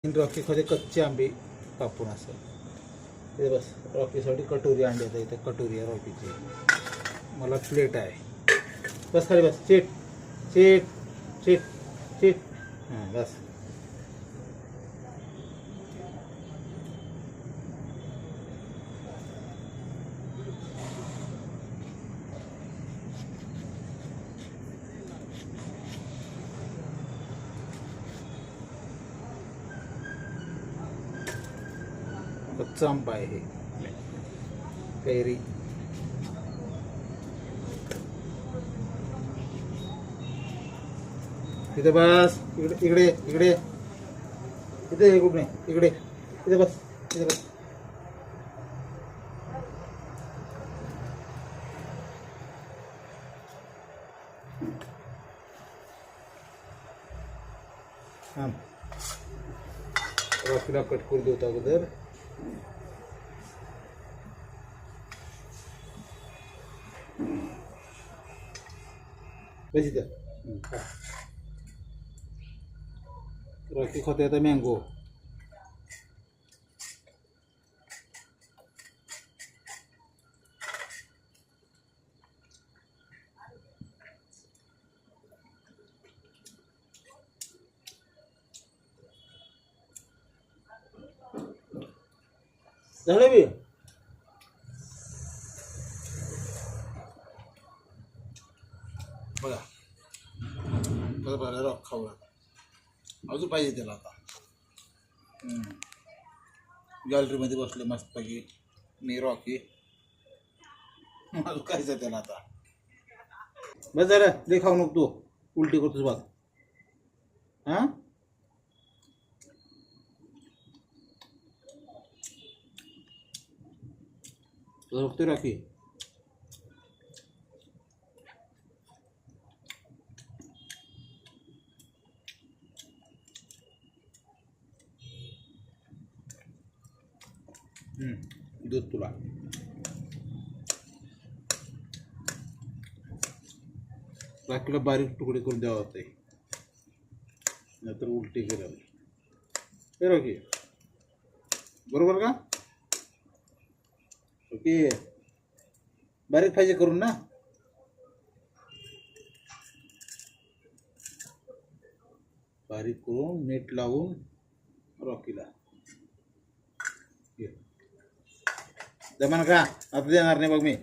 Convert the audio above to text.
रॉकीमध्ये कच्चे आंबे कापून असं ते बस रॉकीसाठी कटोरी अंडे आहेत इथे कटोरी आहे रॉकीची मला प्लेट आहे बस खाली बस चीट चीट चीट चीट हां बस कच्चा आंबा आहे हे कैरी इथे बस इकडे इकडे इकडे इथे कुठे इकडे इथे बस इथे बस हां रॉकीला कट करू देऊ अगोदर बस इथं रॉकी खाते आता मँगो झालं बी बघा बरं बरं रॉक खाऊ अजून पाहिजे त्याला आता गॅलरीमध्ये बसले मस्तपैकी मी रॉकी अजून कायचं त्याला आता बस झालं दे खाऊ नको तू उलटी करतोस बघ हां बघतोय रॉकी दूध तुला राखीला बारीक तुकडे करून द्यावं होते नाहीतर उलटी करावी हे रॉकी बरोबर का ओके बारीक पाहिजे करून ना बारीक करून मीठ लावून रॉकीला जमान का आता देणार नाही बघ मी